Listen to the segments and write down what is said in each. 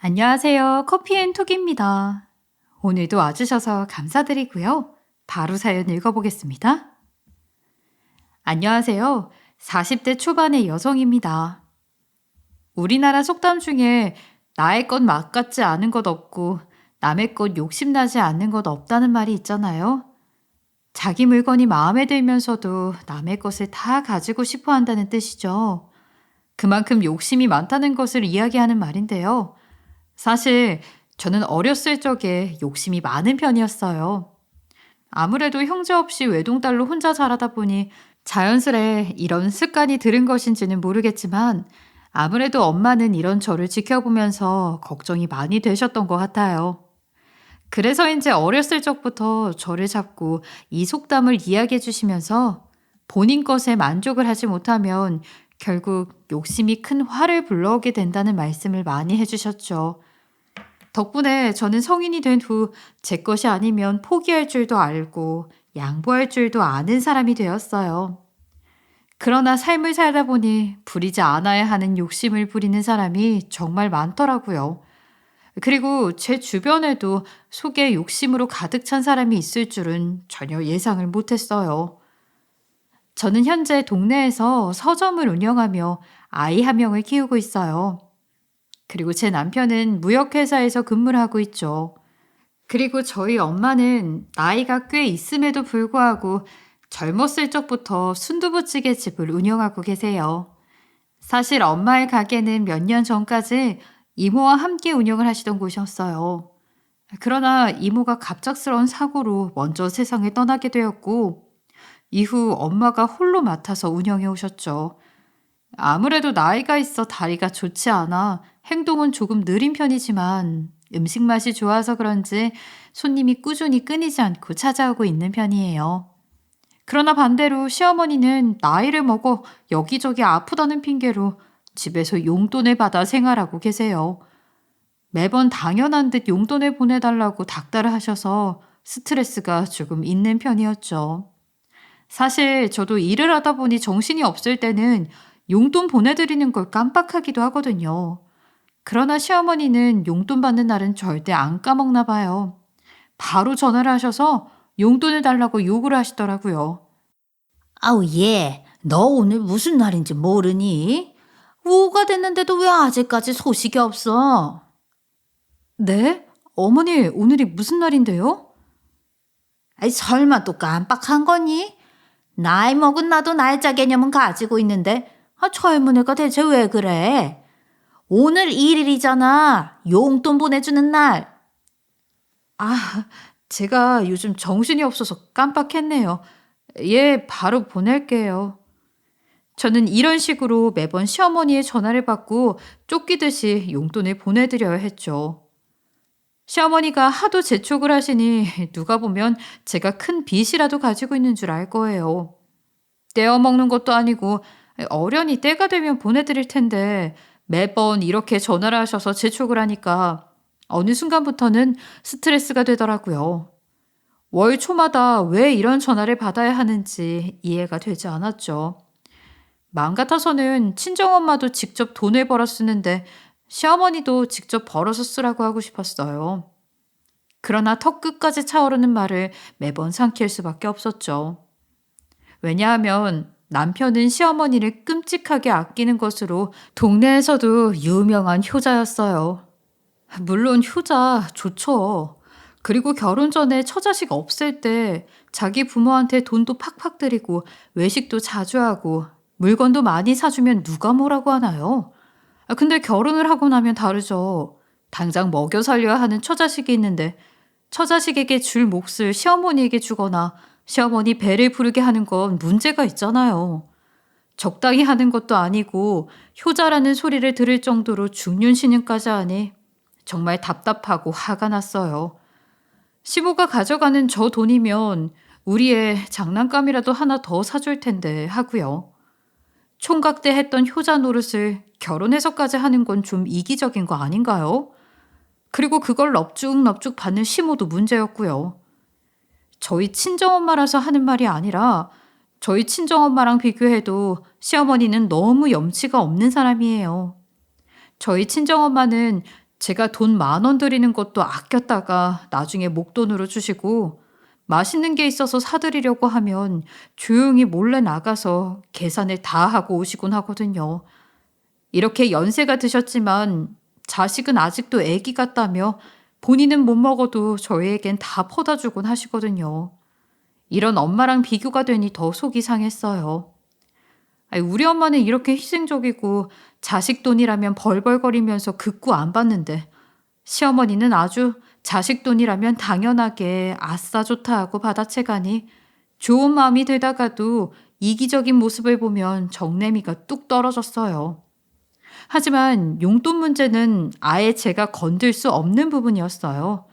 안녕하세요. 커피앤톡입니다. 오늘도 와주셔서 감사드리고요. 바로 사연 읽어보겠습니다. 안녕하세요. 40대 초반의 여성입니다. 우리나라 속담 중에 나의 것 맛같지 않은 것 없고 남의 것 욕심나지 않는 것 없다는 말이 있잖아요. 자기 물건이 마음에 들면서도 남의 것을 다 가지고 싶어 한다는 뜻이죠. 그만큼 욕심이 많다는 것을 이야기하는 말인데요. 사실 저는 어렸을 적에 욕심이 많은 편이었어요. 아무래도 형제 없이 외동딸로 혼자 자라다 보니 자연스레 이런 습관이 들은 것인지는 모르겠지만 아무래도 엄마는 이런 저를 지켜보면서 걱정이 많이 되셨던 것 같아요. 그래서인지 어렸을 적부터 저를 잡고 이 속담을 이야기해 주시면서 본인 것에 만족을 하지 못하면 결국 욕심이 큰 화를 불러오게 된다는 말씀을 많이 해주셨죠. 덕분에 저는 성인이 된 후 제 것이 아니면 포기할 줄도 알고 양보할 줄도 아는 사람이 되었어요. 그러나 삶을 살다 보니 부리지 않아야 하는 욕심을 부리는 사람이 정말 많더라고요. 그리고 제 주변에도 속에 욕심으로 가득 찬 사람이 있을 줄은 전혀 예상을 못했어요. 저는 현재 동네에서 서점을 운영하며 아이 한 명을 키우고 있어요. 그리고 제 남편은 무역회사에서 근무를 하고 있죠. 그리고 저희 엄마는 나이가 꽤 있음에도 불구하고 젊었을 적부터 순두부찌개 집을 운영하고 계세요. 사실 엄마의 가게는 몇 년 전까지 이모와 함께 운영을 하시던 곳이었어요. 그러나 이모가 갑작스러운 사고로 먼저 세상을 떠나게 되었고, 이후 엄마가 홀로 맡아서 운영해 오셨죠. 아무래도 나이가 있어 다리가 좋지 않아 행동은 조금 느린 편이지만 음식 맛이 좋아서 그런지 손님이 꾸준히 끊이지 않고 찾아오고 있는 편이에요. 그러나 반대로 시어머니는 나이를 먹어 여기저기 아프다는 핑계로 집에서 용돈을 받아 생활하고 계세요. 매번 당연한 듯 용돈을 보내달라고 닥달을 하셔서 스트레스가 조금 있는 편이었죠. 사실 저도 일을 하다 보니 정신이 없을 때는 용돈 보내드리는 걸 깜빡하기도 하거든요. 그러나 시어머니는 용돈 받는 날은 절대 안 까먹나 봐요. 바로 전화를 하셔서 용돈을 달라고 요구를 하시더라고요. 아우, 얘, 너 오늘 무슨 날인지 모르니? 오후가 됐는데도 왜 아직까지 소식이 없어? 네? 어머니, 오늘이 무슨 날인데요? 아이, 설마 또 깜빡한 거니? 나이 먹은 나도 날짜 개념은 가지고 있는데, 젊은 애가 대체 왜 그래? 오늘 1일이잖아. 용돈 보내주는 날. 아, 제가 요즘 정신이 없어서 깜빡했네요. 예, 바로 보낼게요. 저는 이런 식으로 매번 시어머니의 전화를 받고 쫓기듯이 용돈을 보내드려야 했죠. 시어머니가 하도 재촉을 하시니 누가 보면 제가 큰 빚이라도 가지고 있는 줄 알 거예요. 떼어 먹는 것도 아니고 어련히 때가 되면 보내드릴 텐데 매번 이렇게 전화를 하셔서 재촉을 하니까 어느 순간부터는 스트레스가 되더라고요. 월 초마다 왜 이런 전화를 받아야 하는지 이해가 되지 않았죠. 마음 같아서는 친정엄마도 직접 돈을 벌어 쓰는데 시어머니도 직접 벌어서 쓰라고 하고 싶었어요. 그러나 턱 끝까지 차오르는 말을 매번 삼킬 수밖에 없었죠. 왜냐하면 남편은 시어머니를 끔찍하게 아끼는 것으로 동네에서도 유명한 효자였어요. 물론 효자 좋죠. 그리고 결혼 전에 처자식 없을 때 자기 부모한테 돈도 팍팍 드리고 외식도 자주 하고 물건도 많이 사주면 누가 뭐라고 하나요? 근데 결혼을 하고 나면 다르죠. 당장 먹여 살려야 하는 처자식이 있는데 처자식에게 줄 몫을 시어머니에게 주거나 시어머니 배를 부르게 하는 건 문제가 있잖아요. 적당히 하는 것도 아니고 효자라는 소리를 들을 정도로 중륜신용까지 하니 정말 답답하고 화가 났어요. 시모가 가져가는 저 돈이면 우리 애 장난감이라도 하나 더 사줄 텐데 하고요. 총각때 했던 효자 노릇을 결혼해서까지 하는 건 좀 이기적인 거 아닌가요? 그리고 그걸 넙죽넙죽 받는 시모도 문제였고요. 저희 친정엄마라서 하는 말이 아니라 저희 친정엄마랑 비교해도 시어머니는 너무 염치가 없는 사람이에요. 저희 친정엄마는 제가 돈 10,000원 드리는 것도 아꼈다가 나중에 목돈으로 주시고 맛있는 게 있어서 사드리려고 하면 조용히 몰래 나가서 계산을 다 하고 오시곤 하거든요. 이렇게 연세가 드셨지만 자식은 아직도 애기 같다며 본인은 못 먹어도 저희에겐 다 퍼다 주곤 하시거든요. 이런 엄마랑 비교가 되니 더 속이 상했어요. 아니, 우리 엄마는 이렇게 희생적이고 자식 돈이라면 벌벌거리면서 극구 안 받는데 시어머니는 아주 자식 돈이라면 당연하게 아싸 좋다 하고 받아채가니 좋은 마음이 되다가도 이기적인 모습을 보면 정내미가 뚝 떨어졌어요. 하지만 용돈 문제는 아예 제가 건들 수 없는 부분이었어요.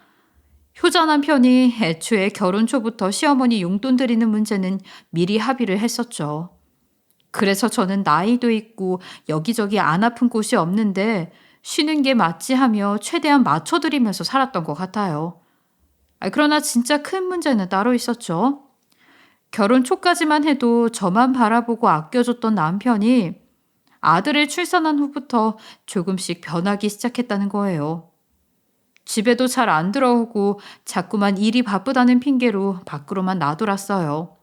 효자 남편이 애초에 결혼 초부터 시어머니 용돈 드리는 문제는 미리 합의를 했었죠. 그래서 저는 나이도 있고 여기저기 안 아픈 곳이 없는데 쉬는 게 맞지 하며 최대한 맞춰드리면서 살았던 것 같아요. 그러나 진짜 큰 문제는 따로 있었죠. 결혼 초까지만 해도 저만 바라보고 아껴줬던 남편이 아들을 출산한 후부터 조금씩 변하기 시작했다는 거예요. 집에도 잘 안 들어오고 자꾸만 일이 바쁘다는 핑계로 밖으로만 나돌았어요.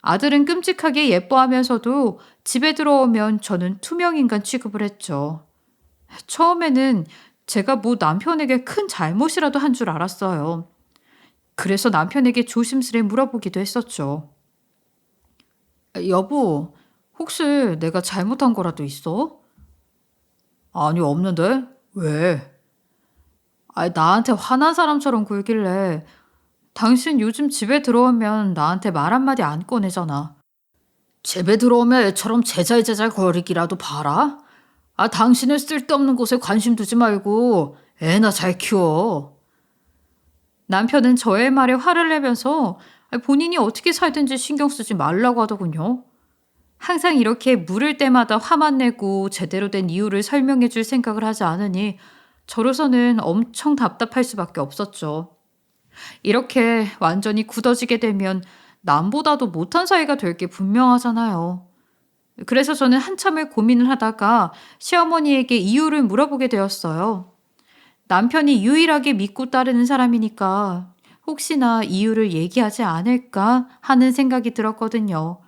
아들은 끔찍하게 예뻐하면서도 집에 들어오면 저는 투명인간 취급을 했죠. 처음에는 제가 뭐 남편에게 큰 잘못이라도 한 줄 알았어요. 그래서 남편에게 조심스레 물어보기도 했었죠. 여보, 혹시 내가 잘못한 거라도 있어? 아니, 없는데? 왜? 나한테 화난 사람처럼 굴길래 당신 요즘 집에 들어오면 나한테 말 한마디 안 꺼내잖아. 집에 들어오면 애처럼 제잘제잘 거리기라도 봐라. 당신은 쓸데없는 곳에 관심 두지 말고 애나 잘 키워. 남편은 저의 말에 화를 내면서 본인이 어떻게 살든지 신경 쓰지 말라고 하더군요. 항상 이렇게 물을 때마다 화만 내고 제대로 된 이유를 설명해 줄 생각을 하지 않으니 저로서는 엄청 답답할 수밖에 없었죠. 이렇게 완전히 굳어지게 되면 남보다도 못한 사이가 될 게 분명하잖아요. 그래서 저는 한참을 고민을 하다가 시어머니에게 이유를 물어보게 되었어요. 남편이 유일하게 믿고 따르는 사람이니까 혹시나 이유를 얘기하지 않을까 하는 생각이 들었거든요.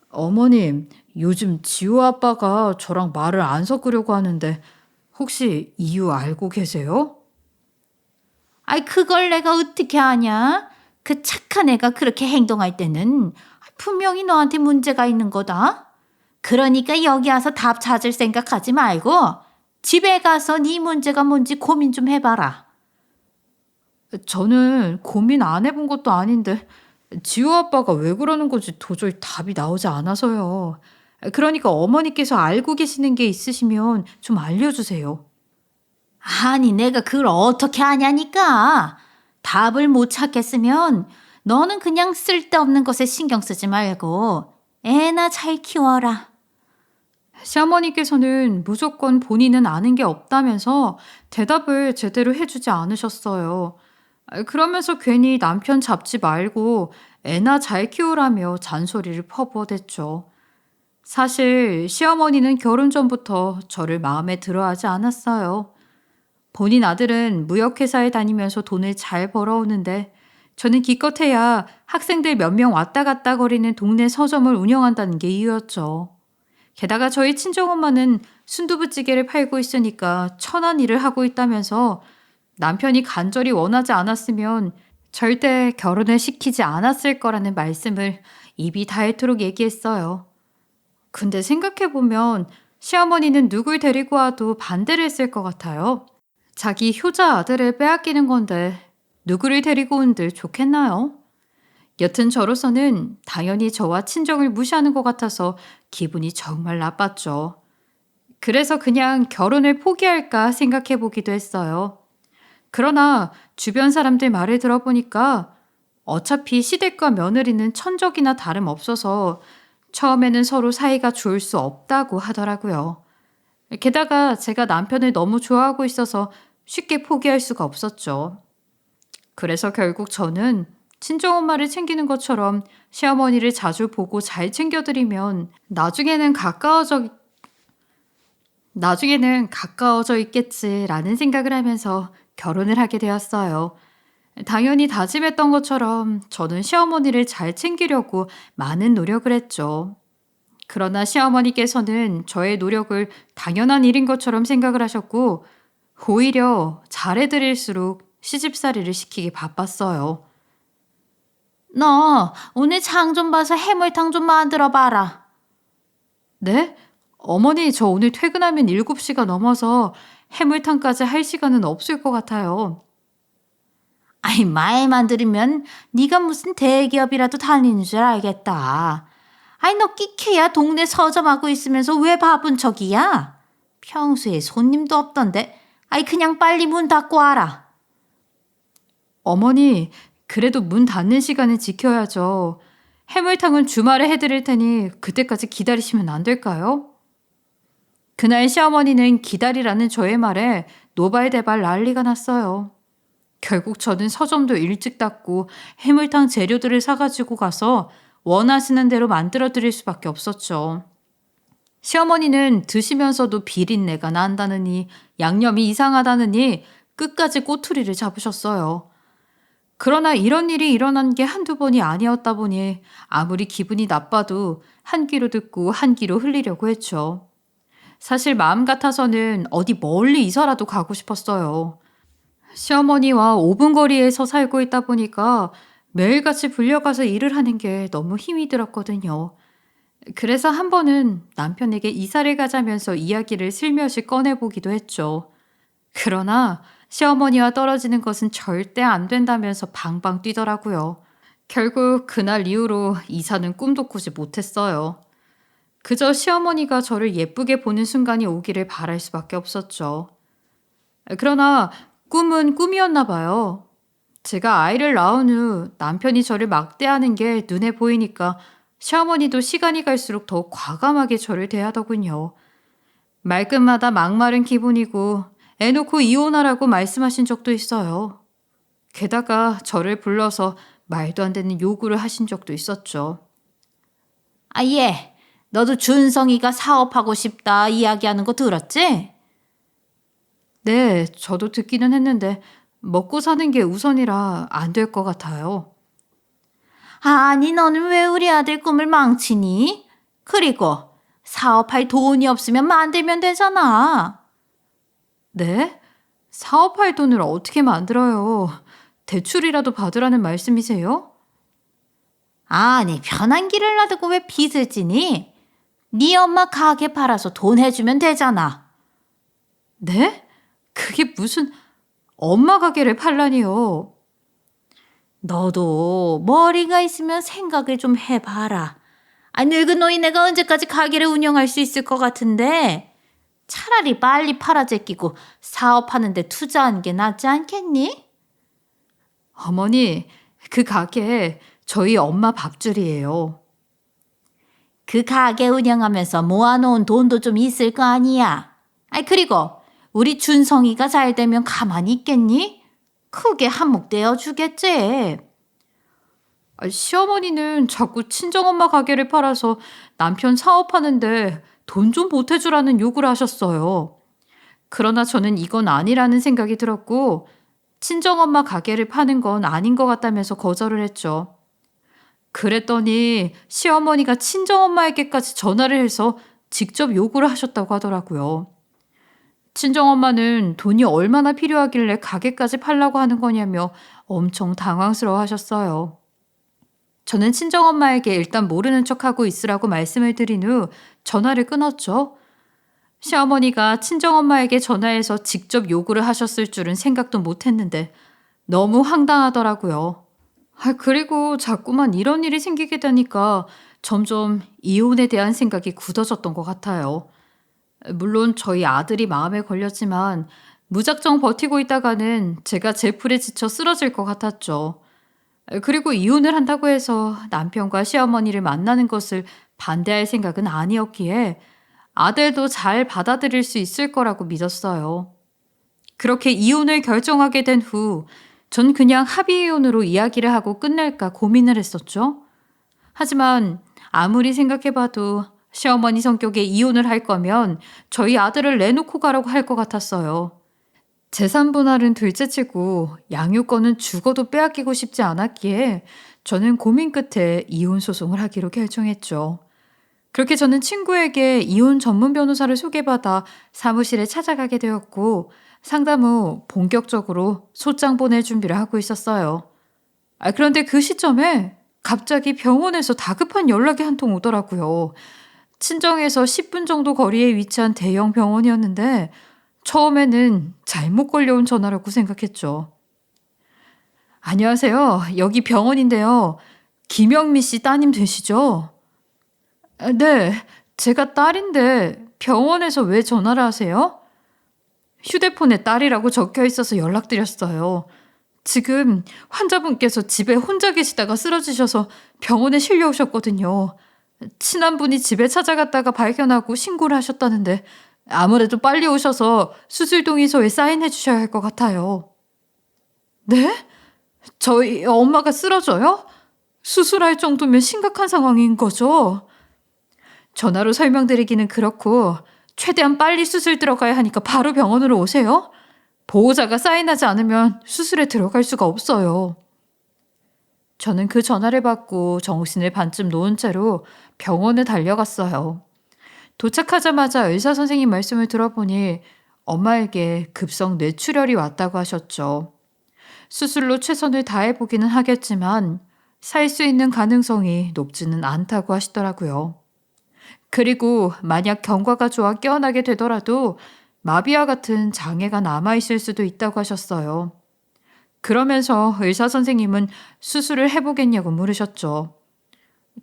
어머님, 요즘 지호 아빠가 저랑 말을 안 섞으려고 하는데 혹시 이유 알고 계세요? 그걸 내가 어떻게 아냐? 그 착한 애가 그렇게 행동할 때는 분명히 너한테 문제가 있는 거다. 그러니까 여기 와서 답 찾을 생각하지 말고 집에 가서 네 문제가 뭔지 고민 좀 해봐라. 저는 고민 안 해본 것도 아닌데 지호 아빠가 왜 그러는 건지 도저히 답이 나오지 않아서요. 그러니까 어머니께서 알고 계시는 게 있으시면 좀 알려주세요. 아니 내가 그걸 어떻게 아냐니까. 답을 못 찾겠으면 너는 그냥 쓸데없는 것에 신경 쓰지 말고 애나 잘 키워라. 시어머니께서는 무조건 본인은 아는 게 없다면서 대답을 제대로 해주지 않으셨어요. 그러면서 괜히 남편 잡지 말고 애나 잘 키우라며 잔소리를 퍼부어댔죠. 사실 시어머니는 결혼 전부터 저를 마음에 들어하지 않았어요. 본인 아들은 무역회사에 다니면서 돈을 잘 벌어오는데 저는 기껏해야 학생들 몇 명 왔다 갔다 거리는 동네 서점을 운영한다는 게 이유였죠. 게다가 저희 친정엄마는 순두부찌개를 팔고 있으니까 천한 일을 하고 있다면서 남편이 간절히 원하지 않았으면 절대 결혼을 시키지 않았을 거라는 말씀을 입이 닳도록 얘기했어요. 근데 생각해보면 시어머니는 누굴 데리고 와도 반대를 했을 것 같아요. 자기 효자 아들을 빼앗기는 건데 누구를 데리고 온들 좋겠나요? 여튼 저로서는 당연히 저와 친정을 무시하는 것 같아서 기분이 정말 나빴죠. 그래서 그냥 결혼을 포기할까 생각해 보기도 했어요. 그러나 주변 사람들 말을 들어보니까 어차피 시댁과 며느리는 천적이나 다름없어서 처음에는 서로 사이가 좋을 수 없다고 하더라고요. 게다가 제가 남편을 너무 좋아하고 있어서 쉽게 포기할 수가 없었죠. 그래서 결국 저는 친정엄마를 챙기는 것처럼 시어머니를 나중에는 가까워져 있겠지라는 생각을 하면서 결혼을 하게 되었어요. 당연히 다짐했던 것처럼 저는 시어머니를 잘 챙기려고 많은 노력을 했죠. 그러나 시어머니께서는 저의 노력을 당연한 일인 것처럼 생각을 하셨고, 오히려 잘해드릴수록 시집살이를 시키기 바빴어요. 너 오늘 장 좀 봐서 해물탕 좀 만들어 봐라. 네? 어머니, 저 오늘 퇴근하면 7시가 넘어서 해물탕까지 할 시간은 없을 것 같아요. 아이, 말만 들으면 네가 무슨 대기업이라도 다니는 줄 알겠다. 아이, 너 끼케야 동네 서점하고 있으면서 왜 바쁜 척이야? 평소에 손님도 없던데. 아이, 그냥 빨리 문 닫고 와라. 어머니, 그래도 문 닫는 시간은 지켜야죠. 해물탕은 주말에 해드릴 테니 그때까지 기다리시면 안 될까요? 그날 시어머니는 기다리라는 저의 말에 노발대발 난리가 났어요. 결국 저는 서점도 일찍 닫고 해물탕 재료들을 사가지고 가서 원하시는 대로 만들어 드릴 수밖에 없었죠. 시어머니는 드시면서도 비린내가 난다느니 양념이 이상하다느니 끝까지 꼬투리를 잡으셨어요. 그러나 이런 일이 일어난 게 한두 번이 아니었다 보니 아무리 기분이 나빠도 한 귀로 듣고 한 귀로 흘리려고 했죠. 사실 마음 같아서는 어디 멀리 이사라도 가고 싶었어요. 시어머니와 5분 거리에서 살고 있다 보니까 매일같이 불려가서 일을 하는 게 너무 힘이 들었거든요. 그래서 한 번은 남편에게 이사를 가자면서 이야기를 슬며시 꺼내보기도 했죠. 그러나 시어머니와 떨어지는 것은 절대 안 된다면서 방방 뛰더라고요. 결국 그날 이후로 이사는 꿈도 꾸지 못했어요. 그저 시어머니가 저를 예쁘게 보는 순간이 오기를 바랄 수밖에 없었죠. 그러나 꿈은 꿈이었나 봐요. 제가 아이를 낳은 후 남편이 저를 막대하는 게 눈에 보이니까 시어머니도 시간이 갈수록 더 과감하게 저를 대하더군요. 말끝마다 막마른 기분이고 애 놓고 이혼하라고 말씀하신 적도 있어요. 게다가 저를 불러서 말도 안 되는 요구를 하신 적도 있었죠. 아, 예. 너도 준성이가 사업하고 싶다 이야기하는 거 들었지? 네, 저도 듣기는 했는데 먹고 사는 게 우선이라 안 될 것 같아요. 아니, 너는 왜 우리 아들 꿈을 망치니? 그리고 사업할 돈이 없으면 만들면 되잖아. 네? 사업할 돈을 어떻게 만들어요? 대출이라도 받으라는 말씀이세요? 아니, 편한 길을 놔두고 왜 빚을 지니? 네 엄마 가게 팔아서 돈 해주면 되잖아. 네? 그게 무슨 엄마 가게를 팔라니요? 너도 머리가 있으면 생각을 좀 해봐라. 아, 늙은 노인네가 언제까지 가게를 운영할 수 있을 것 같은데 차라리 빨리 팔아 제끼고 사업하는 데 투자하는 게 낫지 않겠니? 어머니, 그 가게 저희 엄마 밥줄이에요. 그 가게 운영하면서 모아놓은 돈도 좀 있을 거 아니야. 아이, 그리고 우리 준성이가 잘 되면 가만히 있겠니? 크게 한몫되어 주겠지. 시어머니는 자꾸 친정엄마 가게를 팔아서 남편 사업하는데 돈 좀 보태주라는 요구를 하셨어요. 그러나 저는 이건 아니라는 생각이 들었고 친정엄마 가게를 파는 건 아닌 것 같다면서 거절을 했죠. 그랬더니 시어머니가 친정엄마에게까지 전화를 해서 직접 요구를 하셨다고 하더라고요. 친정엄마는 돈이 얼마나 필요하길래 가게까지 팔라고 하는 거냐며 엄청 당황스러워 하셨어요. 저는 친정엄마에게 일단 모르는 척하고 있으라고 말씀을 드린 후 전화를 끊었죠. 시어머니가 친정엄마에게 전화해서 직접 요구를 하셨을 줄은 생각도 못했는데 너무 황당하더라고요. 그리고 자꾸만 이런 일이 생기게 되니까 점점 이혼에 대한 생각이 굳어졌던 것 같아요. 물론 저희 아들이 마음에 걸렸지만 무작정 버티고 있다가는 제가 제 풀에 지쳐 쓰러질 것 같았죠. 그리고 이혼을 한다고 해서 남편과 시어머니를 만나는 것을 반대할 생각은 아니었기에 아들도 잘 받아들일 수 있을 거라고 믿었어요. 그렇게 이혼을 결정하게 된 후 전 그냥 합의 이혼으로 이야기를 하고 끝낼까 고민을 했었죠. 하지만 아무리 생각해봐도 시어머니 성격에 이혼을 할 거면 저희 아들을 내놓고 가라고 할 것 같았어요. 재산 분할은 둘째치고 양육권은 죽어도 빼앗기고 싶지 않았기에 저는 고민 끝에 이혼 소송을 하기로 결정했죠. 그렇게 저는 친구에게 이혼 전문 변호사를 소개받아 사무실에 찾아가게 되었고 상담 후 본격적으로 소장 보낼 준비를 하고 있었어요. 그런데 그 시점에 갑자기 병원에서 다급한 연락이 한 통 오더라고요. 친정에서 10분 정도 거리에 위치한 대형 병원이었는데 처음에는 잘못 걸려온 전화라고 생각했죠. 안녕하세요. 여기 병원인데요. 김영미 씨 따님 되시죠? 네, 제가 딸인데 병원에서 왜 전화를 하세요? 휴대폰에 딸이라고 적혀 있어서 연락드렸어요. 지금 환자분께서 집에 혼자 계시다가 쓰러지셔서 병원에 실려오셨거든요. 친한 분이 집에 찾아갔다가 발견하고 신고를 하셨다는데 아무래도 빨리 오셔서 수술 동의서에 사인해 주셔야 할 것 같아요. 네? 저희 엄마가 쓰러져요? 수술할 정도면 심각한 상황인 거죠? 전화로 설명드리기는 그렇고 최대한 빨리 수술 들어가야 하니까 바로 병원으로 오세요. 보호자가 사인하지 않으면 수술에 들어갈 수가 없어요. 저는 그 전화를 받고 정신을 반쯤 놓은 채로 병원에 달려갔어요. 도착하자마자 의사 선생님 말씀을 들어보니 엄마에게 급성 뇌출혈이 왔다고 하셨죠. 수술로 최선을 다해보기는 하겠지만 살 수 있는 가능성이 높지는 않다고 하시더라고요. 그리고 만약 경과가 좋아 깨어나게 되더라도 마비와 같은 장애가 남아있을 수도 있다고 하셨어요. 그러면서 의사 선생님은 수술을 해보겠냐고 물으셨죠.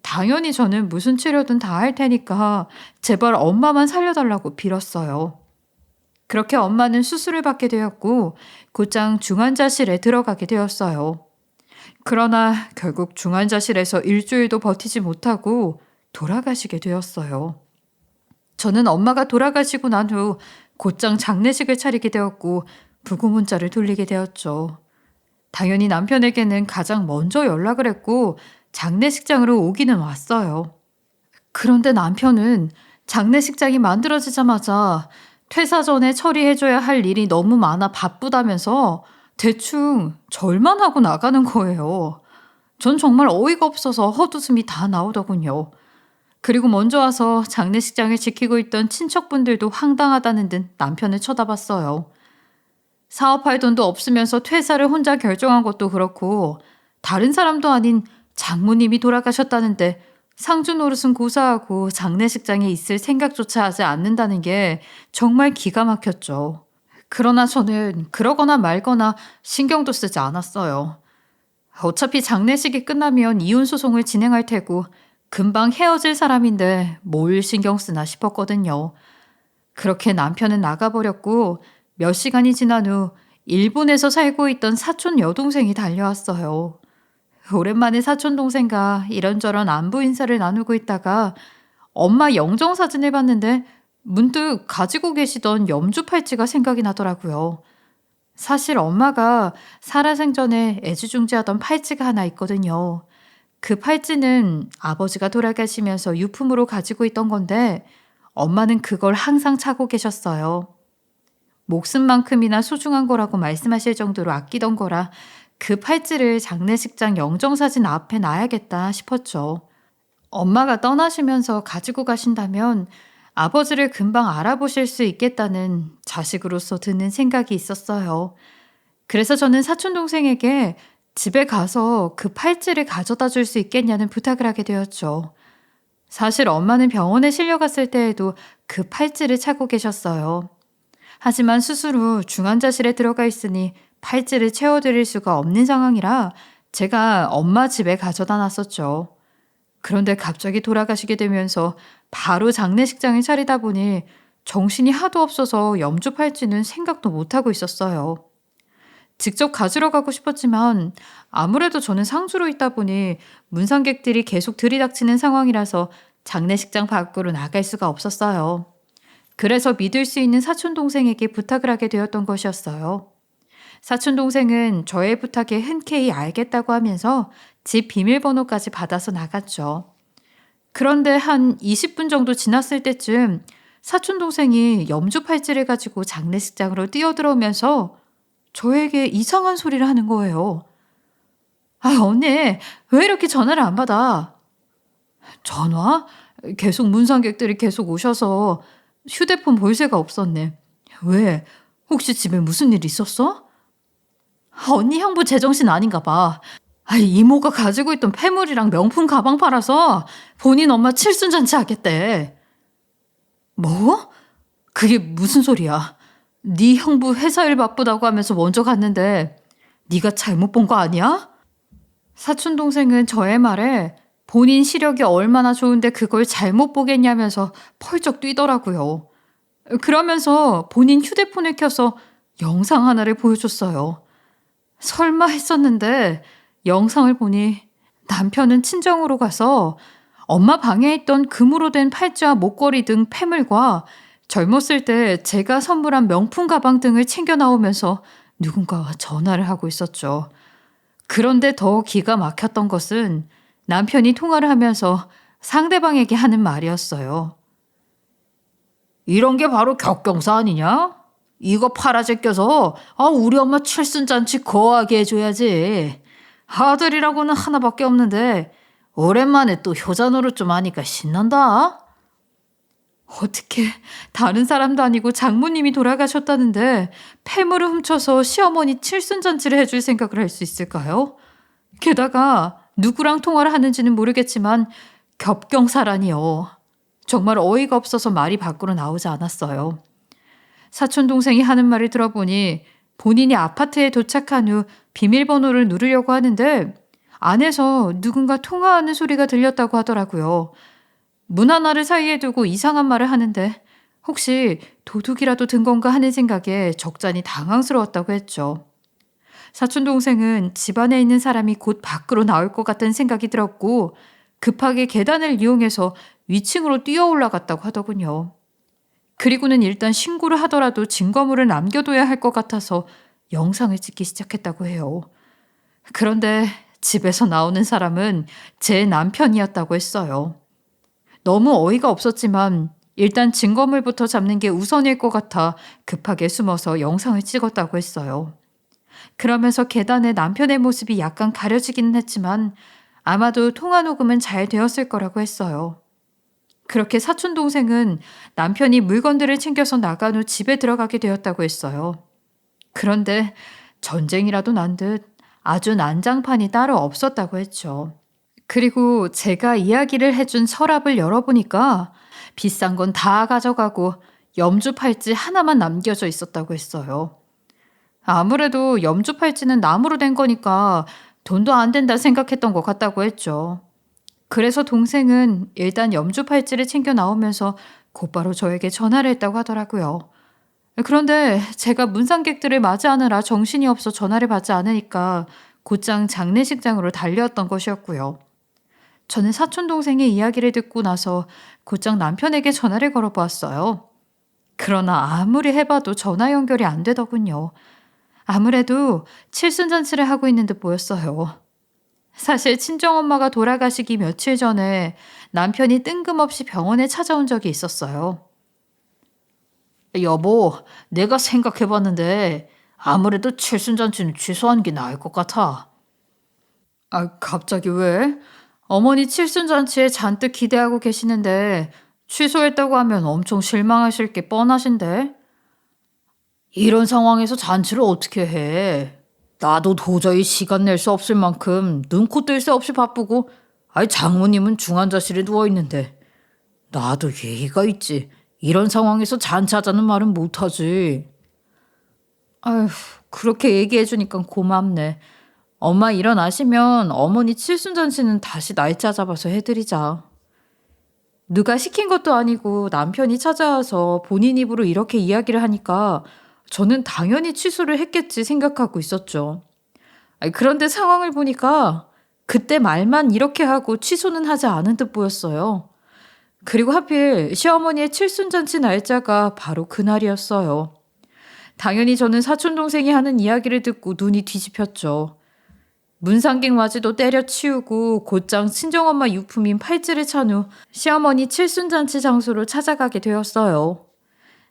당연히 저는 무슨 치료든 다 할 테니까 제발 엄마만 살려달라고 빌었어요. 그렇게 엄마는 수술을 받게 되었고 곧장 중환자실에 들어가게 되었어요. 그러나 결국 중환자실에서 일주일도 버티지 못하고 돌아가시게 되었어요. 저는 엄마가 돌아가시고 난 후 곧장 장례식을 차리게 되었고 부고 문자를 돌리게 되었죠. 당연히 남편에게는 가장 먼저 연락을 했고 장례식장으로 오기는 왔어요. 그런데 남편은 장례식장이 만들어지자마자 퇴사 전에 처리해줘야 할 일이 너무 많아 바쁘다면서 대충 절만 하고 나가는 거예요. 전 정말 어이가 없어서 헛웃음이 다 나오더군요. 그리고 먼저 와서 장례식장을 지키고 있던 친척분들도 황당하다는 듯 남편을 쳐다봤어요. 사업할 돈도 없으면서 퇴사를 혼자 결정한 것도 그렇고 다른 사람도 아닌 장모님이 돌아가셨다는데 상주 노릇은 고사하고 장례식장에 있을 생각조차 하지 않는다는 게 정말 기가 막혔죠. 그러나 저는 그러거나 말거나 신경도 쓰지 않았어요. 어차피 장례식이 끝나면 이혼 소송을 진행할 테고 금방 헤어질 사람인데 뭘 신경 쓰나 싶었거든요. 그렇게 남편은 나가버렸고 몇 시간이 지난 후 일본에서 살고 있던 사촌 여동생이 달려왔어요. 오랜만에 사촌 동생과 이런저런 안부 인사를 나누고 있다가 엄마 영정 사진을 봤는데 문득 가지고 계시던 염주 팔찌가 생각이 나더라고요. 사실 엄마가 살아생전에 애지중지하던 팔찌가 하나 있거든요. 그 팔찌는 아버지가 돌아가시면서 유품으로 가지고 있던 건데 엄마는 그걸 항상 차고 계셨어요. 목숨만큼이나 소중한 거라고 말씀하실 정도로 아끼던 거라 그 팔찌를 장례식장 영정사진 앞에 놔야겠다 싶었죠. 엄마가 떠나시면서 가지고 가신다면 아버지를 금방 알아보실 수 있겠다는 자식으로서 드는 생각이 있었어요. 그래서 저는 사촌동생에게 집에 가서 그 팔찌를 가져다 줄 수 있겠냐는 부탁을 하게 되었죠. 사실 엄마는 병원에 실려갔을 때에도 그 팔찌를 차고 계셨어요. 하지만 수술 후 중환자실에 들어가 있으니 팔찌를 채워드릴 수가 없는 상황이라 제가 엄마 집에 가져다 놨었죠. 그런데 갑자기 돌아가시게 되면서 바로 장례식장을 차리다 보니 정신이 하도 없어서 염주 팔찌는 생각도 못하고 있었어요. 직접 가지러 가고 싶었지만 아무래도 저는 상주로 있다 보니 문상객들이 계속 들이닥치는 상황이라서 장례식장 밖으로 나갈 수가 없었어요. 그래서 믿을 수 있는 사촌동생에게 부탁을 하게 되었던 것이었어요. 사촌동생은 저의 부탁에 흔쾌히 알겠다고 하면서 집 비밀번호까지 받아서 나갔죠. 그런데 한 20분 정도 지났을 때쯤 사촌 동생이 염주 팔찌를 가지고 장례식장으로 뛰어들어오면서 저에게 이상한 소리를 하는 거예요. 아, 언니, 왜 이렇게 전화를 안 받아? 전화? 계속 문상객들이 계속 오셔서 휴대폰 볼 새가 없었네. 왜? 혹시 집에 무슨 일 있었어? 언니 형부 제정신 아닌가 봐. 이모가 가지고 있던 패물이랑 명품 가방 팔아서 본인 엄마 칠순잔치 하겠대. 뭐? 그게 무슨 소리야? 네 형부 회사 일 바쁘다고 하면서 먼저 갔는데 네가 잘못 본 거 아니야? 사촌 동생은 저의 말에 본인 시력이 얼마나 좋은데 그걸 잘못 보겠냐면서 펄쩍 뛰더라고요. 그러면서 본인 휴대폰을 켜서 영상 하나를 보여줬어요. 설마 했었는데 영상을 보니 남편은 친정으로 가서 엄마 방에 있던 금으로 된 팔찌와 목걸이 등 패물과 젊었을 때 제가 선물한 명품 가방 등을 챙겨 나오면서 누군가와 전화를 하고 있었죠. 그런데 더 기가 막혔던 것은 남편이 통화를 하면서 상대방에게 하는 말이었어요. 이런 게 바로 격경사 아니냐? 이거 팔아 제껴서 우리 엄마 칠순잔치 거하게 해줘야지. 아들이라고는 하나밖에 없는데 오랜만에 또 효자 노릇 좀 하니까 신난다. 어떻게 다른 사람도 아니고 장모님이 돌아가셨다는데 폐물을 훔쳐서 시어머니 칠순잔치를 해줄 생각을 할 수 있을까요? 게다가 누구랑 통화를 하는지는 모르겠지만 겹경사라니요. 정말 어이가 없어서 말이 밖으로 나오지 않았어요. 사촌 동생이 하는 말을 들어보니 본인이 아파트에 도착한 후 비밀번호를 누르려고 하는데 안에서 누군가 통화하는 소리가 들렸다고 하더라고요. 문 하나를 사이에 두고 이상한 말을 하는데 혹시 도둑이라도 든 건가 하는 생각에 적잖이 당황스러웠다고 했죠. 사촌 동생은 집안에 있는 사람이 곧 밖으로 나올 것 같다는 생각이 들었고 급하게 계단을 이용해서 위층으로 뛰어 올라갔다고 하더군요. 그리고는 일단 신고를 하더라도 증거물을 남겨둬야 할 것 같아서 영상을 찍기 시작했다고 해요. 그런데 집에서 나오는 사람은 제 남편이었다고 했어요. 너무 어이가 없었지만 일단 증거물부터 잡는 게 우선일 것 같아 급하게 숨어서 영상을 찍었다고 했어요. 그러면서 계단에 남편의 모습이 약간 가려지기는 했지만 아마도 통화 녹음은 잘 되었을 거라고 했어요. 그렇게 사촌 동생은 남편이 물건들을 챙겨서 나간 후 집에 들어가게 되었다고 했어요. 그런데 전쟁이라도 난 듯 아주 난장판이 따로 없었다고 했죠. 그리고 제가 이야기를 해준 서랍을 열어보니까 비싼 건 다 가져가고 염주 팔찌 하나만 남겨져 있었다고 했어요. 아무래도 염주 팔찌는 나무로 된 거니까 돈도 안 된다 생각했던 것 같다고 했죠. 그래서 동생은 일단 염주 팔찌를 챙겨 나오면서 곧바로 저에게 전화를 했다고 하더라고요. 그런데 제가 문상객들을 맞이하느라 정신이 없어 전화를 받지 않으니까 곧장 장례식장으로 달려왔던 것이었고요. 저는 사촌 동생의 이야기를 듣고 나서 곧장 남편에게 전화를 걸어보았어요. 그러나 아무리 해봐도 전화 연결이 안 되더군요. 아무래도 칠순잔치를 하고 있는 듯 보였어요. 사실 친정엄마가 돌아가시기 며칠 전에 남편이 뜬금없이 병원에 찾아온 적이 있었어요. 여보, 내가 생각해봤는데 아무래도 칠순잔치는 취소하는 게 나을 것 같아. 갑자기 왜? 어머니 칠순잔치에 잔뜩 기대하고 계시는데 취소했다고 하면 엄청 실망하실 게 뻔하신데? 이런 상황에서 잔치를 어떻게 해? 나도 도저히 시간 낼 수 없을 만큼 눈코 뜰 새 없이 바쁘고 장모님은 중환자실에 누워있는데 나도 예의가 있지. 이런 상황에서 잔치하자는 말은 못하지. 아휴, 그렇게 얘기해주니까 고맙네. 엄마 일어나시면 어머니 칠순잔치는 다시 날짜 잡아서 해드리자. 누가 시킨 것도 아니고 남편이 찾아와서 본인 입으로 이렇게 이야기를 하니까 저는 당연히 취소를 했겠지 생각하고 있었죠. 그런데 상황을 보니까 그때 말만 이렇게 하고 취소는 하지 않은 듯 보였어요. 그리고 하필 시어머니의 칠순잔치 날짜가 바로 그날이었어요. 당연히 저는 사촌동생이 하는 이야기를 듣고 눈이 뒤집혔죠. 문상객맞이도 때려치우고 곧장 친정엄마 유품인 팔찌를 찬 후 시어머니 칠순잔치 장소로 찾아가게 되었어요.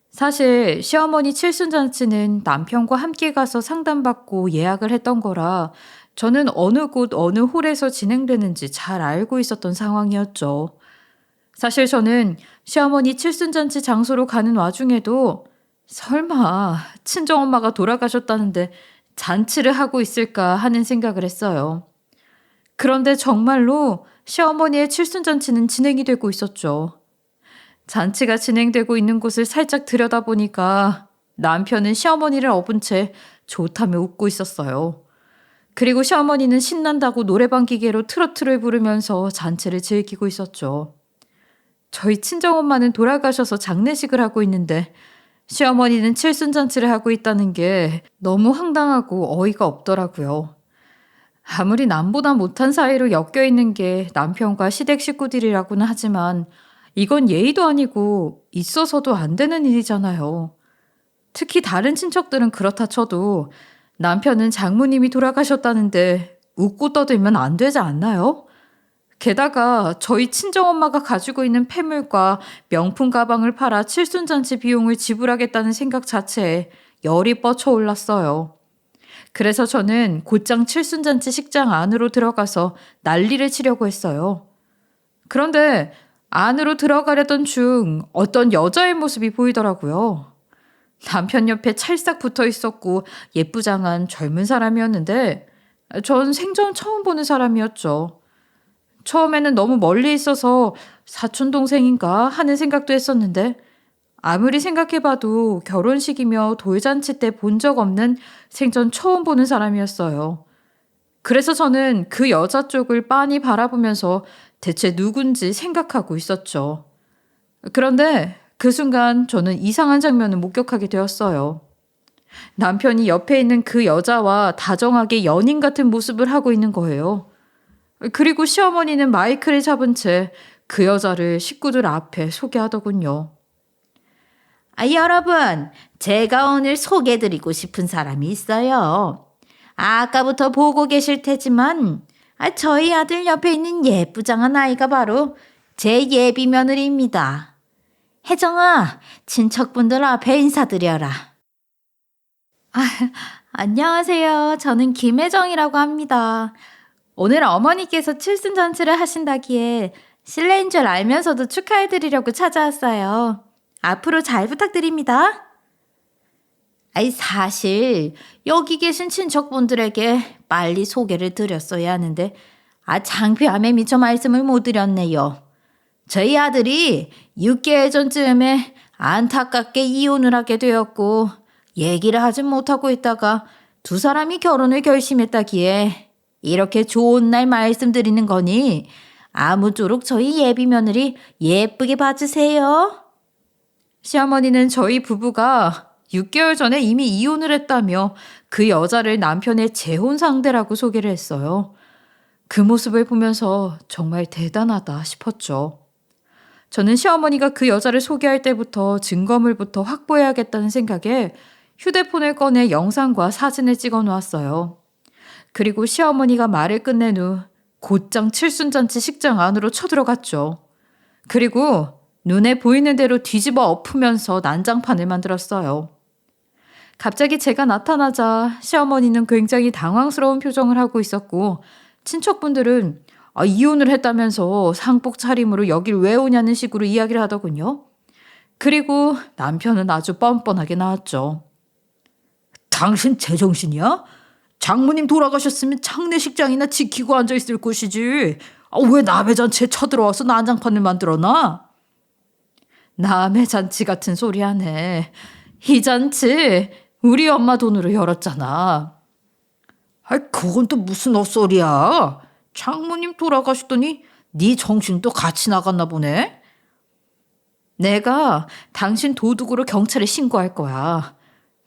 사실 시어머니 칠순잔치는 남편과 함께 가서 상담받고 예약을 했던 거라 저는 어느 곳 어느 홀에서 진행되는지 잘 알고 있었던 상황이었죠. 사실 저는 시어머니 칠순잔치 장소로 가는 와중에도 설마 친정엄마가 돌아가셨다는데 잔치를 하고 있을까 하는 생각을 했어요. 그런데 정말로 시어머니의 칠순잔치는 진행이 되고 있었죠. 잔치가 진행되고 있는 곳을 살짝 들여다보니까 남편은 시어머니를 업은 채 좋다며 웃고 있었어요. 그리고 시어머니는 신난다고 노래방 기계로 트로트를 부르면서 잔치를 즐기고 있었죠. 저희 친정엄마는 돌아가셔서 장례식을 하고 있는데 시어머니는 칠순잔치를 하고 있다는 게 너무 황당하고 어이가 없더라고요. 아무리 남보다 못한 사이로 엮여 있는 게 남편과 시댁 식구들이라고는 하지만 이건 예의도 아니고 있어서도 안 되는 일이잖아요. 특히 다른 친척들은 그렇다 쳐도 남편은 장모님이 돌아가셨다는데 웃고 떠들면 안 되지 않나요? 게다가 저희 친정엄마가 가지고 있는 폐물과 명품 가방을 팔아 칠순잔치 비용을 지불하겠다는 생각 자체에 열이 뻗쳐올랐어요. 그래서 저는 곧장 칠순잔치 식장 안으로 들어가서 난리를 치려고 했어요. 그런데 안으로 들어가려던 중 어떤 여자의 모습이 보이더라고요. 남편 옆에 찰싹 붙어 있었고 예쁘장한 젊은 사람이었는데 전 생전 처음 보는 사람이었죠. 처음에는 너무 멀리 있어서 사촌동생인가 하는 생각도 했었는데 아무리 생각해봐도 결혼식이며 돌잔치 때 본 적 없는 생전 처음 보는 사람이었어요. 그래서 저는 그 여자 쪽을 빤히 바라보면서 대체 누군지 생각하고 있었죠. 그런데 그 순간 저는 이상한 장면을 목격하게 되었어요. 남편이 옆에 있는 그 여자와 다정하게 연인 같은 모습을 하고 있는 거예요. 그리고 시어머니는 마이크를 잡은 채 그 여자를 식구들 앞에 소개하더군요. 여러분, 제가 오늘 소개해드리고 싶은 사람이 있어요. 아까부터 보고 계실 테지만 저희 아들 옆에 있는 예쁘장한 아이가 바로 제 예비 며느리입니다. 혜정아, 친척분들 앞에 인사드려라. 안녕하세요. 저는 김혜정이라고 합니다. 오늘 어머니께서 칠순잔치를 하신다기에 실례인 줄 알면서도 축하해드리려고 찾아왔어요. 앞으로 잘 부탁드립니다. 사실 여기 계신 친척분들에게 빨리 소개를 드렸어야 하는데 창피함에 미처 말씀을 못 드렸네요. 저희 아들이 6개월 전쯤에 안타깝게 이혼을 하게 되었고 얘기를 하지 못하고 있다가 두 사람이 결혼을 결심했다기에 이렇게 좋은 날 말씀드리는 거니 아무쪼록 저희 예비 며느리 예쁘게 봐주세요. 시어머니는 저희 부부가 6개월 전에 이미 이혼을 했다며 그 여자를 남편의 재혼 상대라고 소개를 했어요. 그 모습을 보면서 정말 대단하다 싶었죠. 저는 시어머니가 그 여자를 소개할 때부터 증거물부터 확보해야겠다는 생각에 휴대폰을 꺼내 영상과 사진을 찍어 놓았어요. 그리고 시어머니가 말을 끝낸 후 곧장 칠순잔치 식장 안으로 쳐들어갔죠. 그리고 눈에 보이는 대로 뒤집어 엎으면서 난장판을 만들었어요. 갑자기 제가 나타나자 시어머니는 굉장히 당황스러운 표정을 하고 있었고 친척분들은 이혼을 했다면서 상복 차림으로 여길 왜 오냐는 식으로 이야기를 하더군요. 그리고 남편은 아주 뻔뻔하게 나왔죠. 당신 제정신이야? 장모님 돌아가셨으면 장례식장이나 지키고 앉아있을 것이지. 왜 남의 잔치에 쳐들어와서 난장판을 만들어놔? 남의 잔치 같은 소리 하네. 이 잔치 우리 엄마 돈으로 열었잖아. 그건 또 무슨 헛소리야. 장모님 돌아가셨더니 네 정신도 같이 나갔나 보네. 내가 당신 도둑으로 경찰에 신고할 거야.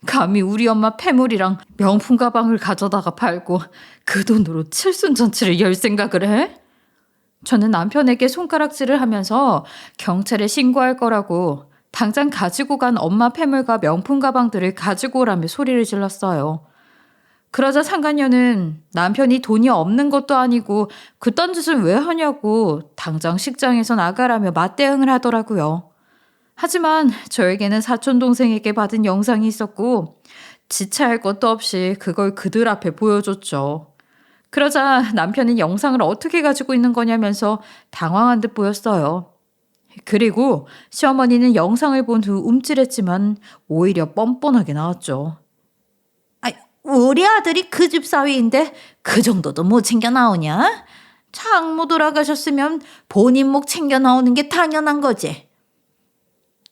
감히 우리 엄마 폐물이랑 명품 가방을 가져다가 팔고 그 돈으로 칠순잔치를 열 생각을 해? 저는 남편에게 손가락질을 하면서 경찰에 신고할 거라고 당장 가지고 간 엄마 폐물과 명품 가방들을 가지고 오라며 소리를 질렀어요. 그러자 상간녀는 남편이 돈이 없는 것도 아니고 그딴 짓을 왜 하냐고 당장 식장에서 나가라며 맞대응을 하더라고요. 하지만 저에게는 사촌동생에게 받은 영상이 있었고 지체할 것도 없이 그걸 그들 앞에 보여줬죠. 그러자 남편은 영상을 어떻게 가지고 있는 거냐면서 당황한 듯 보였어요. 그리고 시어머니는 영상을 본 후 움찔했지만 오히려 뻔뻔하게 나왔죠. 아이, 우리 아들이 그 집 사위인데 그 정도도 못 챙겨 나오냐? 장모 돌아가셨으면 본인 목 챙겨 나오는 게 당연한 거지.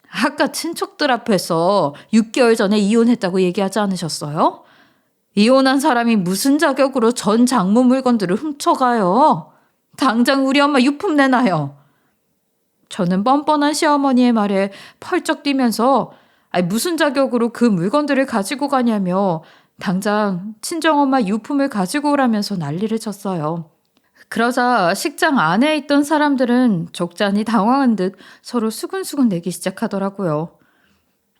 아까 친척들 앞에서 6개월 전에 이혼했다고 얘기하지 않으셨어요? 이혼한 사람이 무슨 자격으로 전 장모 물건들을 훔쳐가요? 당장 우리 엄마 유품 내놔요. 저는 뻔뻔한 시어머니의 말에 펄쩍 뛰면서 무슨 자격으로 그 물건들을 가지고 가냐며 당장 친정엄마 유품을 가지고 오라면서 난리를 쳤어요. 그러자 식장 안에 있던 사람들은 적잖이 당황한 듯 서로 수근수근 내기 시작하더라고요.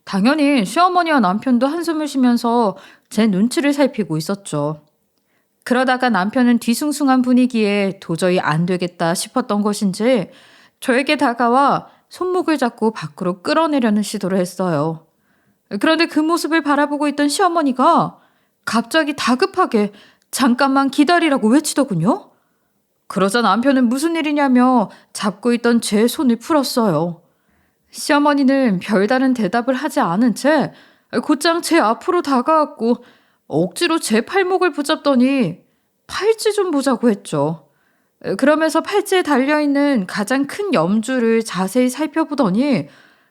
당연히 시어머니와 남편도 한숨을 쉬면서 제 눈치를 살피고 있었죠. 그러다가 남편은 뒤숭숭한 분위기에 도저히 안 되겠다 싶었던 것인지 저에게 다가와 손목을 잡고 밖으로 끌어내려는 시도를 했어요. 그런데 그 모습을 바라보고 있던 시어머니가 갑자기 다급하게 잠깐만 기다리라고 외치더군요. 그러자 남편은 무슨 일이냐며 잡고 있던 제 손을 풀었어요. 시어머니는 별다른 대답을 하지 않은 채 곧장 제 앞으로 다가왔고 억지로 제 팔목을 붙잡더니 팔찌 좀 보자고 했죠. 그러면서 팔찌에 달려있는 가장 큰 염주를 자세히 살펴보더니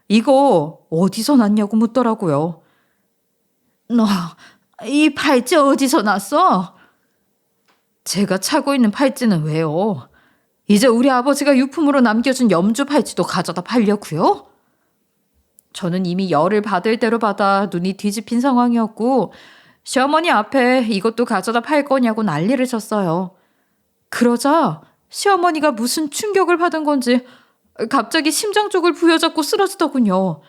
이거 어디서 났냐고 묻더라고요. 너 이 팔찌 어디서 났어? 제가 차고 있는 팔찌는 왜요? 이제 우리 아버지가 유품으로 남겨준 염주 팔찌도 가져다 팔려고요? 저는 이미 열을 받을 대로 받아 눈이 뒤집힌 상황이었고 시어머니 앞에 이것도 가져다 팔 거냐고 난리를 쳤어요. 그러자 시어머니가 무슨 충격을 받은 건지 갑자기 심장 쪽을 부여잡고 쓰러지더군요.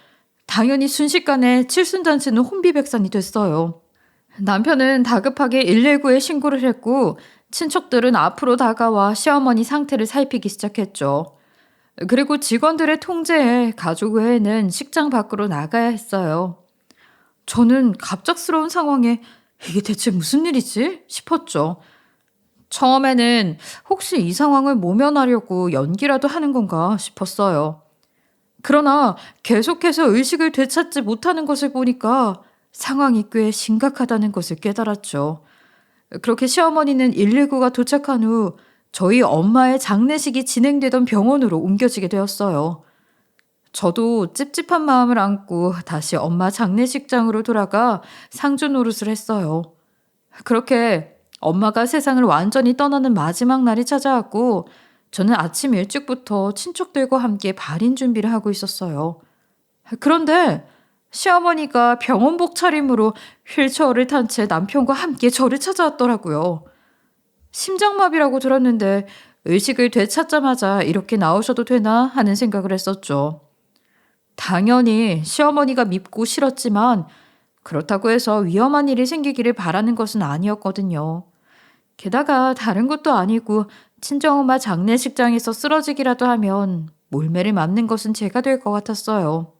당연히 순식간에 칠순잔치는 혼비백산이 됐어요. 남편은 다급하게 119에 신고를 했고 친척들은 앞으로 다가와 시어머니 상태를 살피기 시작했죠. 그리고 직원들의 통제에 가족 외에는 식장 밖으로 나가야 했어요. 저는 갑작스러운 상황에 이게 대체 무슨 일이지 싶었죠. 처음에는 혹시 이 상황을 모면하려고 연기라도 하는 건가 싶었어요. 그러나 계속해서 의식을 되찾지 못하는 것을 보니까 상황이 꽤 심각하다는 것을 깨달았죠. 그렇게 시어머니는 119가 도착한 후 저희 엄마의 장례식이 진행되던 병원으로 옮겨지게 되었어요. 저도 찝찝한 마음을 안고 다시 엄마 장례식장으로 돌아가 상주 노릇을 했어요. 그렇게 엄마가 세상을 완전히 떠나는 마지막 날이 찾아왔고 저는 아침 일찍부터 친척들과 함께 발인 준비를 하고 있었어요. 그런데 시어머니가 병원복 차림으로 휠체어를 탄 채 남편과 함께 저를 찾아왔더라고요. 심장마비라고 들었는데 의식을 되찾자마자 이렇게 나오셔도 되나 하는 생각을 했었죠. 당연히 시어머니가 밉고 싫었지만 그렇다고 해서 위험한 일이 생기기를 바라는 것은 아니었거든요. 게다가 다른 것도 아니고 친정엄마 장례식장에서 쓰러지기라도 하면 몰매를 맞는 것은 제가 될 것 같았어요.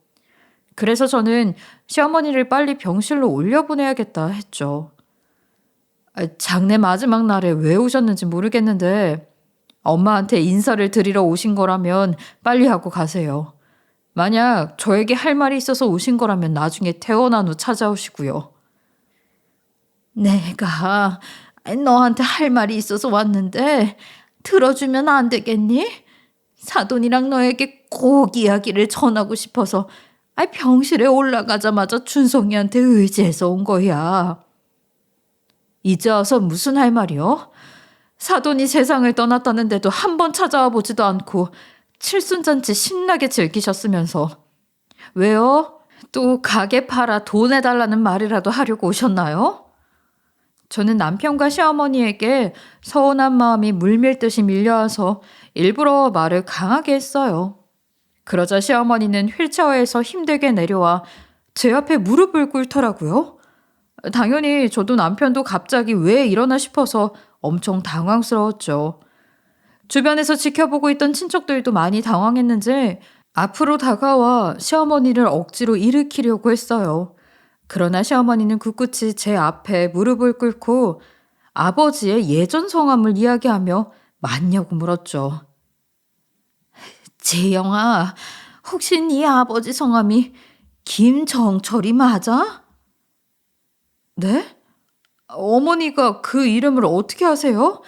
그래서 저는 시어머니를 빨리 병실로 올려보내야겠다 했죠. 장례 마지막 날에 왜 오셨는지 모르겠는데 엄마한테 인사를 드리러 오신 거라면 빨리 하고 가세요. 만약 저에게 할 말이 있어서 오신 거라면 나중에 퇴원한 후 찾아오시고요. 내가 너한테 할 말이 있어서 왔는데 들어주면 안 되겠니? 사돈이랑 너에게 꼭 이야기를 전하고 싶어서 병실에 올라가자마자 준성이한테 의지해서 온 거야. 이제 와서 무슨 할 말이요? 사돈이 세상을 떠났다는데도 한 번 찾아와 보지도 않고 칠순잔치 신나게 즐기셨으면서. 왜요? 또 가게 팔아 돈 내달라는 말이라도 하려고 오셨나요? 저는 남편과 시어머니에게 서운한 마음이 물밀듯이 밀려와서 일부러 말을 강하게 했어요. 그러자 시어머니는 휠체어에서 힘들게 내려와 제 앞에 무릎을 꿇더라고요. 당연히 저도 남편도 갑자기 왜 이러나 싶어서 엄청 당황스러웠죠. 주변에서 지켜보고 있던 친척들도 많이 당황했는지 앞으로 다가와 시어머니를 억지로 일으키려고 했어요. 그러나 시어머니는 굳굳이 제 앞에 무릎을 꿇고 아버지의 예전 성함을 이야기하며 맞냐고 물었죠. 재영아, 혹시 네 아버지 성함이 김정철이 맞아? 네? 어머니가 그 이름을 어떻게 아세요?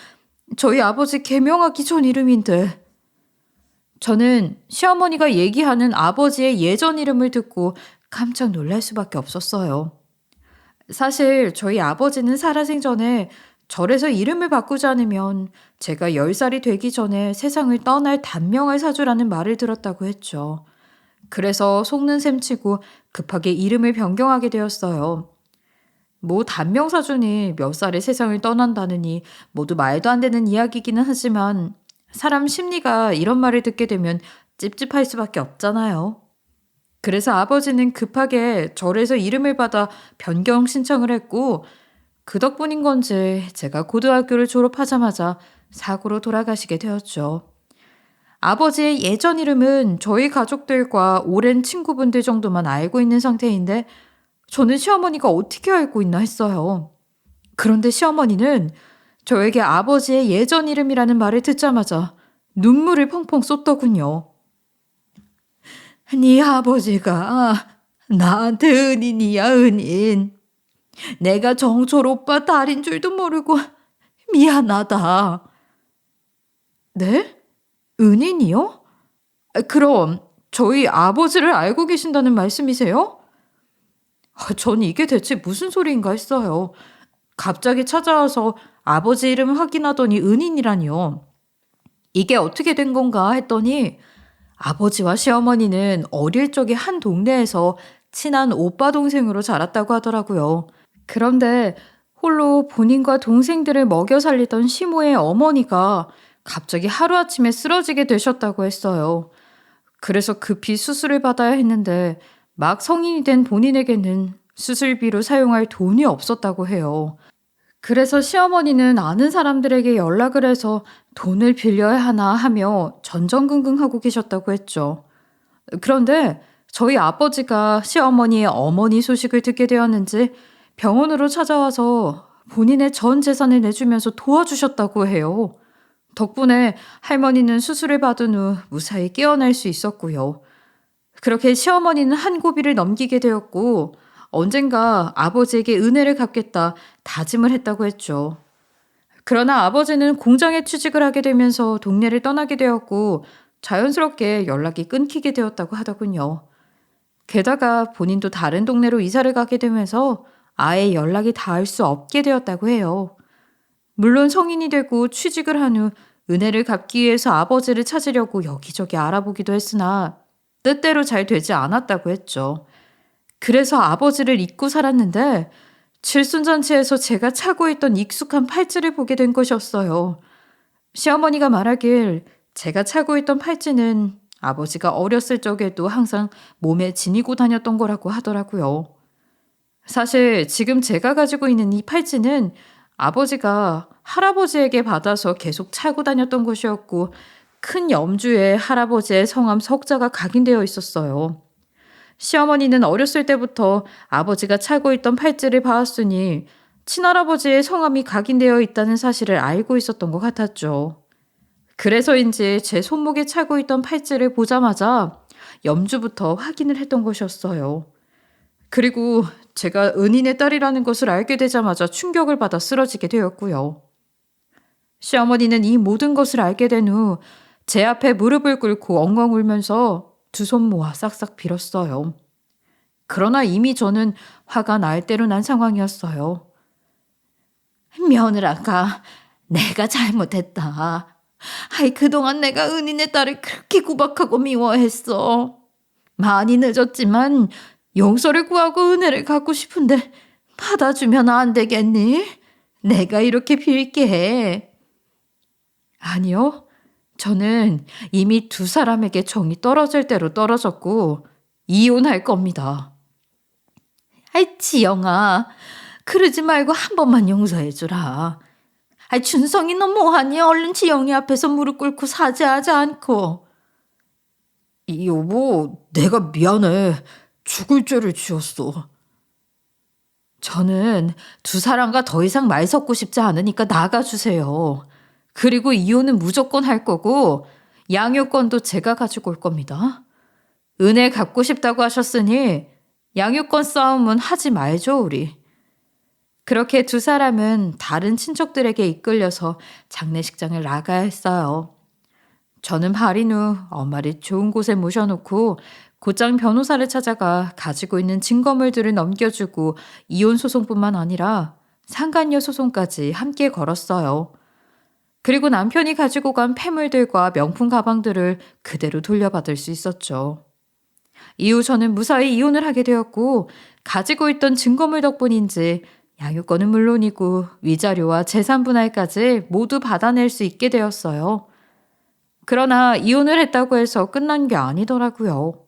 저희 아버지 개명하기 전 이름인데. 저는 시어머니가 얘기하는 아버지의 예전 이름을 듣고 깜짝 놀랄 수밖에 없었어요. 사실 저희 아버지는 살아생전에 절에서 이름을 바꾸지 않으면 제가 10살이 되기 전에 세상을 떠날 단명을 사주라는 말을 들었다고 했죠. 그래서 속는 셈 치고 급하게 이름을 변경하게 되었어요. 뭐 단명사준이 몇 살에 세상을 떠난다느니 모두 말도 안 되는 이야기기는 하지만 사람 심리가 이런 말을 듣게 되면 찝찝할 수밖에 없잖아요. 그래서 아버지는 급하게 절에서 이름을 받아 변경 신청을 했고 그 덕분인 건지 제가 고등학교를 졸업하자마자 사고로 돌아가시게 되었죠. 아버지의 예전 이름은 저희 가족들과 오랜 친구분들 정도만 알고 있는 상태인데 저는 시어머니가 어떻게 알고 있나 했어요. 그런데 시어머니는 저에게 아버지의 예전 이름이라는 말을 듣자마자 눈물을 펑펑 쏟더군요. 네 아버지가 나한테 은인이야, 은인. 내가 정철 오빠 딸인 줄도 모르고 미안하다. 네? 은인이요? 그럼 저희 아버지를 알고 계신다는 말씀이세요? 전 이게 대체 무슨 소리인가 했어요. 갑자기 찾아와서 아버지 이름을 확인하더니 은인이라니요. 이게 어떻게 된 건가 했더니 아버지와 시어머니는 어릴 적에 한 동네에서 친한 오빠 동생으로 자랐다고 하더라고요. 그런데 홀로 본인과 동생들을 먹여 살리던 시모의 어머니가 갑자기 하루아침에 쓰러지게 되셨다고 했어요. 그래서 급히 수술을 받아야 했는데 막 성인이 된 본인에게는 수술비로 사용할 돈이 없었다고 해요. 그래서 시어머니는 아는 사람들에게 연락을 해서 돈을 빌려야 하나 하며 전전긍긍하고 계셨다고 했죠. 그런데 저희 아버지가 시어머니의 어머니 소식을 듣게 되었는지 병원으로 찾아와서 본인의 전 재산을 내주면서 도와주셨다고 해요. 덕분에 할머니는 수술을 받은 후 무사히 깨어날 수 있었고요. 그렇게 시어머니는 한 고비를 넘기게 되었고 언젠가 아버지에게 은혜를 갚겠다 다짐을 했다고 했죠. 그러나 아버지는 공장에 취직을 하게 되면서 동네를 떠나게 되었고 자연스럽게 연락이 끊기게 되었다고 하더군요. 게다가 본인도 다른 동네로 이사를 가게 되면서 아예 연락이 닿을 수 없게 되었다고 해요. 물론 성인이 되고 취직을 한 후 은혜를 갚기 위해서 아버지를 찾으려고 여기저기 알아보기도 했으나 뜻대로 잘 되지 않았다고 했죠. 그래서 아버지를 잊고 살았는데 칠순잔치에서 제가 차고 있던 익숙한 팔찌를 보게 된 것이었어요. 시어머니가 말하길 제가 차고 있던 팔찌는 아버지가 어렸을 적에도 항상 몸에 지니고 다녔던 거라고 하더라고요. 사실 지금 제가 가지고 있는 이 팔찌는 아버지가 할아버지에게 받아서 계속 차고 다녔던 것이었고 큰 염주에 할아버지의 성함 석자가 각인되어 있었어요. 시어머니는 어렸을 때부터 아버지가 차고 있던 팔찌를 봐왔으니 친할아버지의 성함이 각인되어 있다는 사실을 알고 있었던 것 같았죠. 그래서인지 제 손목에 차고 있던 팔찌를 보자마자 염주부터 확인을 했던 것이었어요. 그리고 제가 은인의 딸이라는 것을 알게 되자마자 충격을 받아 쓰러지게 되었고요. 시어머니는 이 모든 것을 알게 된 후 제 앞에 무릎을 꿇고 엉엉 울면서 두 손 모아 싹싹 빌었어요. 그러나 이미 저는 화가 날 대로 난 상황이었어요. 며느라가 내가 잘못했다. 그동안 내가 은인의 딸을 그렇게 구박하고 미워했어. 많이 늦었지만 용서를 구하고 은혜를 갚고 싶은데 받아주면 안 되겠니? 내가 이렇게 빌게. 아니요. 저는 이미 두 사람에게 정이 떨어질 대로 떨어졌고 이혼할 겁니다. 지영아, 그러지 말고 한 번만 용서해 주라. 아이, 준성이 너 뭐하니? 얼른 지영이 앞에서 무릎 꿇고 사죄하지 않고. 여보, 내가 미안해. 죽을 죄를 지었어. 저는 두 사람과 더 이상 말 섞고 싶지 않으니까 나가주세요. 그리고 이혼은 무조건 할 거고 양육권도 제가 가지고 올 겁니다. 은혜 갚고 싶다고 하셨으니 양육권 싸움은 하지 말죠, 우리. 그렇게 두 사람은 다른 친척들에게 이끌려서 장례식장을 나가야 했어요. 저는 발인 후 엄마를 좋은 곳에 모셔놓고 곧장 변호사를 찾아가 가지고 있는 증거물들을 넘겨주고 이혼 소송뿐만 아니라 상간녀 소송까지 함께 걸었어요. 그리고 남편이 가지고 간 폐물들과 명품 가방들을 그대로 돌려받을 수 있었죠. 이후 저는 무사히 이혼을 하게 되었고 가지고 있던 증거물 덕분인지 양육권은 물론이고 위자료와 재산 분할까지 모두 받아낼 수 있게 되었어요. 그러나 이혼을 했다고 해서 끝난 게 아니더라고요.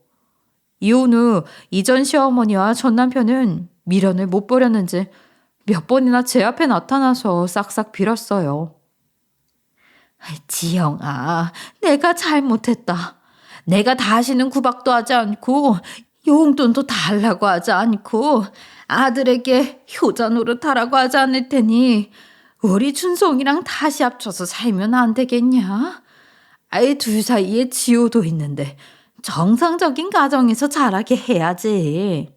이혼 후 이전 시어머니와 전 남편은 미련을 못 버렸는지 몇 번이나 제 앞에 나타나서 싹싹 빌었어요. 지영아, 내가 잘못했다. 내가 다시는 구박도 하지 않고 용돈도 달라고 하지 않고 아들에게 효자 노릇하라고 하지 않을 테니 우리 준성이랑 다시 합쳐서 살면 안 되겠냐? 아이, 둘 사이에 지호도 있는데 정상적인 가정에서 자라게 해야지.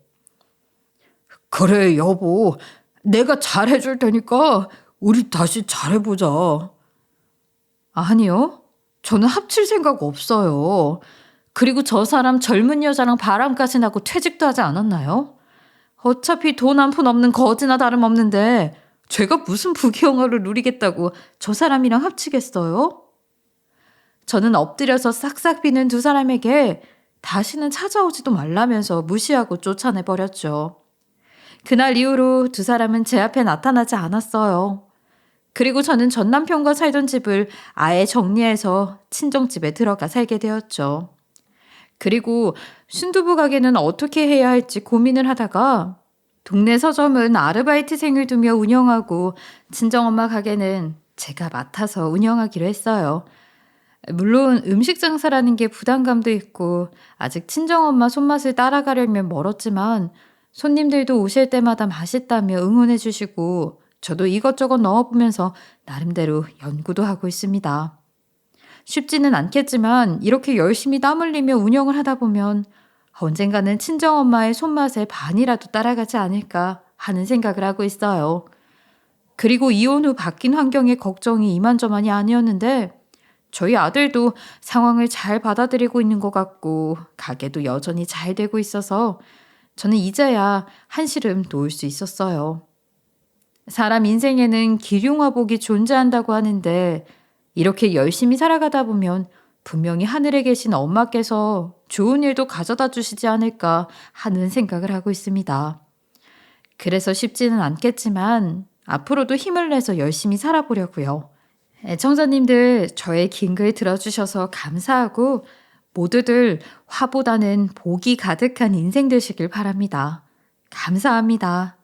그래, 여보. 내가 잘해줄 테니까 우리 다시 잘해보자. 아니요. 저는 합칠 생각 없어요. 그리고 저 사람 젊은 여자랑 바람까지 나고 퇴직도 하지 않았나요? 어차피 돈 한 푼 없는 거지나 다름없는데 제가 무슨 부귀영화를 누리겠다고 저 사람이랑 합치겠어요? 저는 엎드려서 싹싹 비는 두 사람에게 다시는 찾아오지도 말라면서 무시하고 쫓아내버렸죠. 그날 이후로 두 사람은 제 앞에 나타나지 않았어요. 그리고 저는 전 남편과 살던 집을 아예 정리해서 친정집에 들어가 살게 되었죠. 그리고 순두부 가게는 어떻게 해야 할지 고민을 하다가 동네 서점은 아르바이트생을 두며 운영하고 친정엄마 가게는 제가 맡아서 운영하기로 했어요. 물론 음식 장사라는 게 부담감도 있고 아직 친정엄마 손맛을 따라가려면 멀었지만 손님들도 오실 때마다 맛있다며 응원해 주시고 저도 이것저것 넣어보면서 나름대로 연구도 하고 있습니다. 쉽지는 않겠지만 이렇게 열심히 땀 흘리며 운영을 하다 보면 언젠가는 친정엄마의 손맛에 반이라도 따라가지 않을까 하는 생각을 하고 있어요. 그리고 이혼 후 바뀐 환경에 걱정이 이만저만이 아니었는데 저희 아들도 상황을 잘 받아들이고 있는 것 같고 가게도 여전히 잘 되고 있어서 저는 이제야 한시름 놓을 수 있었어요. 사람 인생에는 기륭화복이 존재한다고 하는데 이렇게 열심히 살아가다 보면 분명히 하늘에 계신 엄마께서 좋은 일도 가져다 주시지 않을까 하는 생각을 하고 있습니다. 그래서 쉽지는 않겠지만 앞으로도 힘을 내서 열심히 살아보려고요. 애청자님들 저의 긴 글 들어주셔서 감사하고 모두들 화보다는 복이 가득한 인생 되시길 바랍니다. 감사합니다.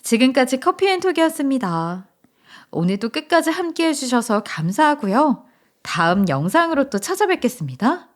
지금까지 커피앤톡이었습니다. 오늘도 끝까지 함께 해주셔서 감사하고요. 다음 영상으로 또 찾아뵙겠습니다.